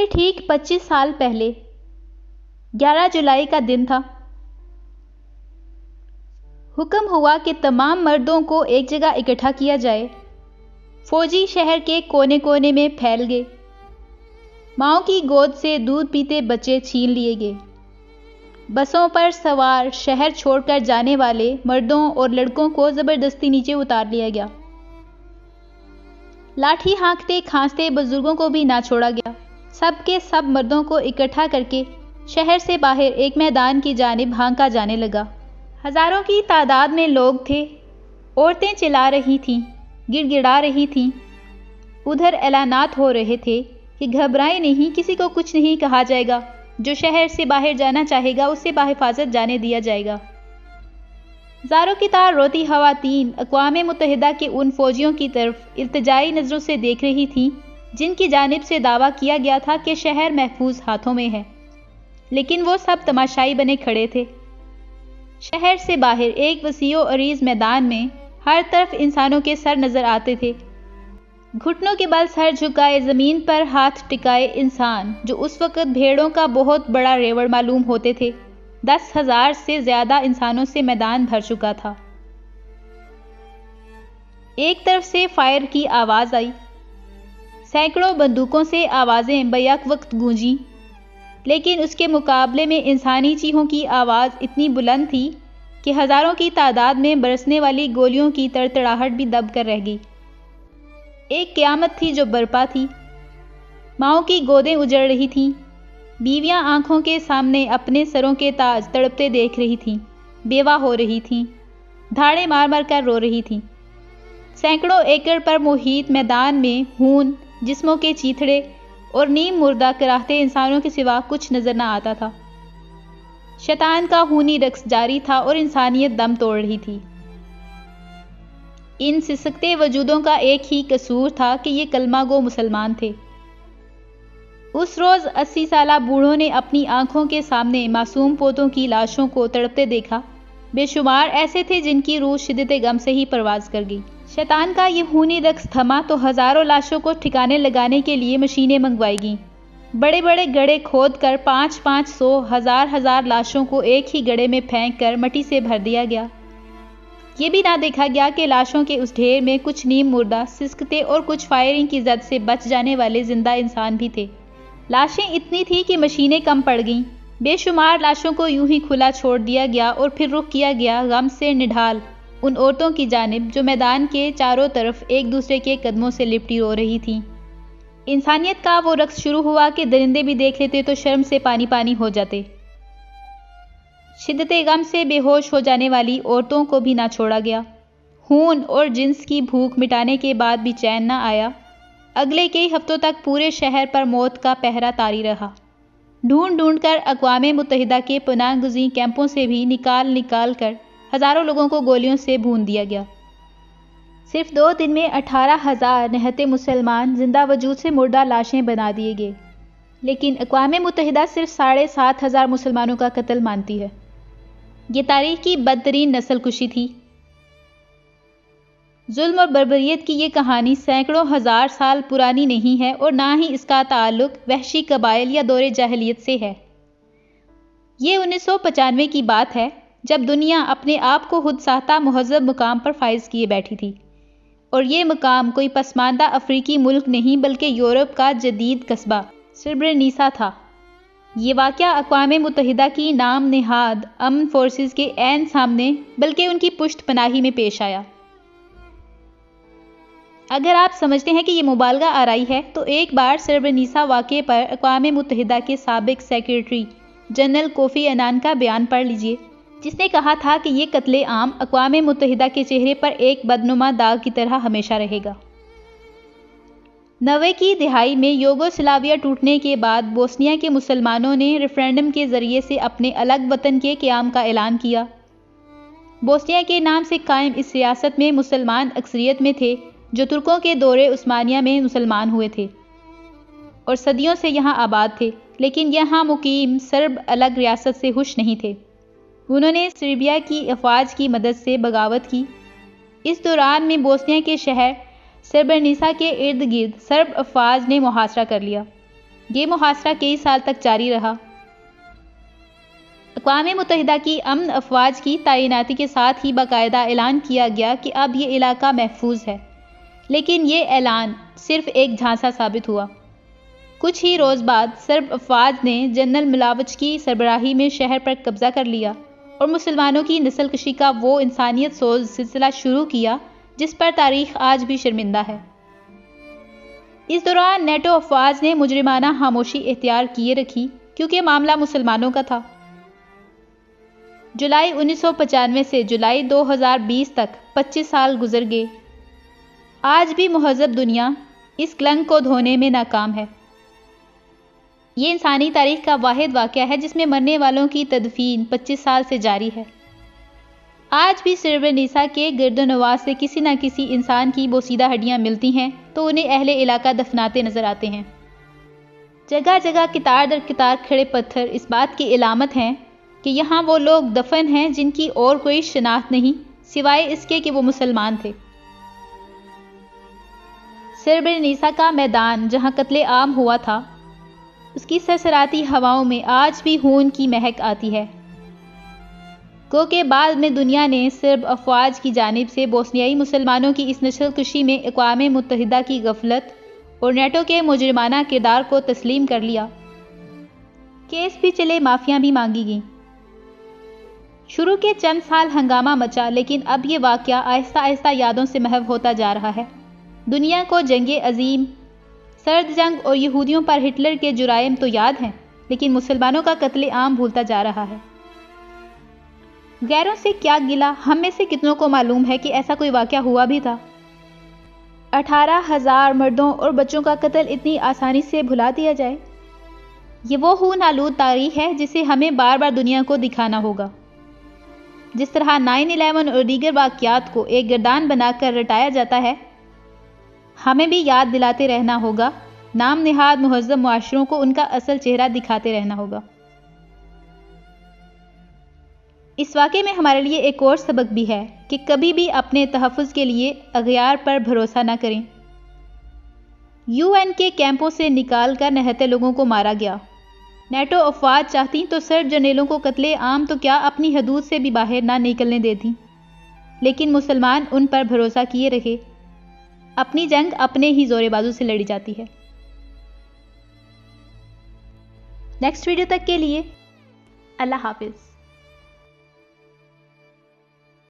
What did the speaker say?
سے ٹھیک 25 سال پہلے 11 جولائی کا دن تھا۔ حکم ہوا کہ تمام مردوں کو ایک جگہ اکٹھا کیا جائے۔ فوجی شہر کے کونے کونے میں پھیل گئے۔ ماؤں کی گود سے دودھ پیتے بچے چھین لیے گئے۔ بسوں پر سوار شہر چھوڑ کر جانے والے مردوں اور لڑکوں کو زبردستی نیچے اتار لیا گیا۔ لاٹھی ہانکتے کھانستے بزرگوں کو بھی نہ چھوڑا گیا۔ سب کے سب مردوں کو اکٹھا کر کے شہر سے باہر ایک میدان کی جانب ہانکا جانے لگا۔ ہزاروں کی تعداد میں لوگ تھے۔ عورتیں چلا رہی تھیں، گڑ گڑا رہی تھیں۔ ادھر اعلانات ہو رہے تھے کہ گھبرائیں نہیں، کسی کو کچھ نہیں کہا جائے گا، جو شہر سے باہر جانا چاہے گا اسے بحفاظت جانے دیا جائے گا۔ زاروں کی طرح روتی خواتین اقوام متحدہ کے ان فوجیوں کی طرف التجائی نظروں سے دیکھ رہی تھیں جن کی جانب سے دعویٰ کیا گیا تھا کہ شہر محفوظ ہاتھوں میں ہے، لیکن وہ سب تماشائی بنے کھڑے تھے۔ شہر سے باہر ایک وسیع و عریض میدان میں ہر طرف انسانوں کے سر نظر آتے تھے۔ گھٹنوں کے بل سر جھکائے زمین پر ہاتھ ٹکائے انسان، جو اس وقت بھیڑوں کا بہت بڑا ریوڑ معلوم ہوتے تھے۔ 10,000 سے زیادہ انسانوں سے میدان بھر چکا تھا۔ ایک طرف سے فائر کی آواز آئی۔ سینکڑوں بندوقوں سے آوازیں بیک وقت گونجیں، لیکن اس کے مقابلے میں انسانی چیخوں کی آواز اتنی بلند تھی کہ ہزاروں کی تعداد میں برسنے والی گولیوں کی تڑتڑاہٹ بھی دب کر رہ گئی۔ ایک قیامت تھی جو برپا تھی۔ ماؤں کی گودیں اجڑ رہی تھیں۔ بیویاں آنکھوں کے سامنے اپنے سروں کے تاج تڑپتے دیکھ رہی تھیں، بیوہ ہو رہی تھیں، دھاڑے مار مار کر رو رہی تھیں۔ سینکڑوں ایکڑ پر محیط میدان میں خون، جسموں کے چیتھڑے اور نیم مردہ کراہتے انسانوں کے سوا کچھ نظر نہ آتا تھا۔ شیطان کا خونی رقص جاری تھا اور انسانیت دم توڑ رہی تھی۔ ان سسکتے وجودوں کا ایک ہی قصور تھا کہ یہ کلمہ گو مسلمان تھے۔ اس روز 80 سالہ بوڑھوں نے اپنی آنکھوں کے سامنے معصوم پوتوں کی لاشوں کو تڑپتے دیکھا۔ بے شمار ایسے تھے جن کی روح شدت غم سے ہی پرواز کر گئی۔ شیطان کا یہ خونی رقص تھما تو ہزاروں لاشوں کو ٹھکانے لگانے کے لیے مشینیں منگوائی گئیں۔ بڑے بڑے گڑھے کھود کر 500 ہزار لاشوں کو ایک ہی گڑھے میں پھینک کر مٹی سے بھر دیا گیا۔ یہ بھی نہ دیکھا گیا کہ لاشوں کے اس ڈھیر میں کچھ نیم مردہ، سسکتے اور کچھ فائرنگ کی زد سے بچ جانے والے زندہ انسان بھی تھے۔ لاشیں اتنی تھیں کہ مشینیں کم پڑ گئیں۔ بے شمار لاشوں کو یوں ہی کھلا چھوڑ دیا گیا اور پھر رخ کیا گیا غم سے نڈھال ان عورتوں کی جانب جو میدان کے چاروں طرف ایک دوسرے کے قدموں سے لپٹی رو رہی تھیں۔ انسانیت کا وہ رقص شروع ہوا کہ درندے بھی دیکھ لیتے تو شرم سے پانی پانی ہو جاتے۔ شدت غم سے بے ہوش ہو جانے والی عورتوں کو بھی نہ چھوڑا گیا۔ خون اور جنس کی بھوک مٹانے کے بعد بھی چین نہ آیا۔ اگلے کئی ہفتوں تک پورے شہر پر موت کا پہرا طاری رہا۔ ڈھونڈ ڈھونڈ کر اقوام متحدہ کے پناہ گزین کیمپوں سے بھی نکال کر ہزاروں لوگوں کو گولیوں سے بھون دیا گیا۔ صرف 2 دن میں 18,000 نہتے مسلمان زندہ وجود سے مردہ لاشیں بنا دیے گئے، لیکن اقوام متحدہ صرف 7,500 مسلمانوں کا قتل مانتی ہے۔ یہ تاریخ کی بدترین نسل کشی تھی۔ ظلم اور بربریت کی یہ کہانی سینکڑوں ہزار سال پرانی نہیں ہے اور نہ ہی اس کا تعلق وحشی قبائل یا دور جاہلیت سے ہے۔ یہ 1995 کی بات ہے، جب دنیا اپنے آپ کو خود ساختہ مہذب مقام پر فائز کیے بیٹھی تھی، اور یہ مقام کوئی پسماندہ افریقی ملک نہیں بلکہ یورپ کا جدید قصبہ سربرینیسا تھا۔ یہ واقعہ اقوام متحدہ کی نام نہاد امن فورسز کے عین سامنے بلکہ ان کی پشت پناہی میں پیش آیا۔ اگر آپ سمجھتے ہیں کہ یہ مبالغہ آرائی ہے تو ایک بار سربرینیسا واقعے پر اقوام متحدہ کے سابق سیکریٹری جنرل کوفی عنان کا بیان پڑھ لیجئے، جس نے کہا تھا کہ یہ قتل عام اقوام متحدہ کے چہرے پر ایک بدنما داغ کی طرح ہمیشہ رہے گا۔ 90 کی دہائی میں یوگوسلاویہ ٹوٹنے کے بعد بوسنیا کے مسلمانوں نے ریفرینڈم کے ذریعے سے اپنے الگ وطن کے قیام کا اعلان کیا۔ بوسنیا کے نام سے قائم اس ریاست میں مسلمان اکثریت میں تھے جو ترکوں کے دور عثمانیہ میں مسلمان ہوئے تھے اور صدیوں سے یہاں آباد تھے، لیکن یہاں مقیم سرب الگ ریاست سے خوش نہیں تھے۔ انہوں نے سربیا کی افواج کی مدد سے بغاوت کی۔ اس دوران میں بوسنیا کے شہر سربرینیسا کے ارد گرد سرب افواج نے محاصرہ کر لیا۔ یہ محاصرہ کئی سال تک جاری رہا۔ اقوام متحدہ کی امن افواج کی تعیناتی کے ساتھ ہی باقاعدہ اعلان کیا گیا کہ اب یہ علاقہ محفوظ ہے، لیکن یہ اعلان صرف ایک جھانسا ثابت ہوا۔ کچھ ہی روز بعد سرب افواج نے جنرل ملاوچ کی سربراہی میں شہر پر قبضہ کر لیا اور مسلمانوں کی نسل کشی کا وہ انسانیت سوز سلسلہ شروع کیا جس پر تاریخ آج بھی شرمندہ ہے۔ اس دوران نیٹو افواج نے مجرمانہ خاموشی اختیار کیے رکھی کیونکہ معاملہ مسلمانوں کا تھا۔ جولائی 1995 سے جولائی 2020 تک 25 سال گزر گئے۔ آج بھی مہذب دنیا اس کلنک کو دھونے میں ناکام ہے۔ یہ انسانی تاریخ کا واحد واقعہ ہے جس میں مرنے والوں کی تدفین 25 سال سے جاری ہے۔ آج بھی سربرینیسا کے گرد و نواح سے کسی نہ کسی انسان کی بوسیدہ ہڈیاں ملتی ہیں تو انہیں اہل علاقہ دفناتے نظر آتے ہیں۔ جگہ جگہ قطار در قطار کھڑے پتھر اس بات کی علامت ہیں کہ یہاں وہ لوگ دفن ہیں جن کی اور کوئی شناخت نہیں سوائے اس کے کہ وہ مسلمان تھے۔ سربرینیسا کا میدان جہاں قتل عام ہوا تھا، اس کی سرسراتی ہواؤں میں آج بھی خون کی مہک آتی ہے۔ گو کہ بعد میں دنیا نے سرب افواج کی جانب سے بوسنیائی مسلمانوں کی اس نسل کشی میں اقوام متحدہ کی غفلت اور نیٹو کے مجرمانہ کردار کو تسلیم کر لیا۔ کیس بھی چلے، معافیاں بھی مانگی گئیں۔ شروع کے چند سال ہنگامہ مچا، لیکن اب یہ واقعہ آہستہ آہستہ یادوں سے محو ہوتا جا رہا ہے۔ دنیا کو جنگ عظیم، سرد جنگ اور یہودیوں پر ہٹلر کے جرائم تو یاد ہیں، لیکن مسلمانوں کا قتل عام بھولتا جا رہا ہے۔ غیروں سے کیا گلہ، ہم میں سے کتنوں کو معلوم ہے کہ ایسا کوئی واقعہ ہوا بھی تھا؟ 18,000 مردوں اور بچوں کا قتل اتنی آسانی سے بھلا دیا جائے؟ یہ وہ خون آلود تاریخ ہے جسے ہمیں بار بار دنیا کو دکھانا ہوگا۔ جس طرح 9/11 اور دیگر واقعات کو ایک گردان بنا کر رٹایا جاتا ہے، ہمیں بھی یاد دلاتے رہنا ہوگا، نام نہاد مہذب معاشروں کو ان کا اصل چہرہ دکھاتے رہنا ہوگا۔ اس واقعے میں ہمارے لیے ایک اور سبق بھی ہے کہ کبھی بھی اپنے تحفظ کے لیے اغیار پر بھروسہ نہ کریں۔ UN کے کیمپوں سے نکال کر نہتے لوگوں کو مارا گیا۔ نیٹو افواج چاہتی تو سرب جرنیلوں کو قتل عام تو کیا اپنی حدود سے بھی باہر نہ نکلنے دیتی، لیکن مسلمان ان پر بھروسہ کیے رہے۔ اپنی جنگ اپنے ہی زور بازو سے لڑی جاتی ہے۔ نیکسٹ ویڈیو تک کے لیے اللہ حافظ۔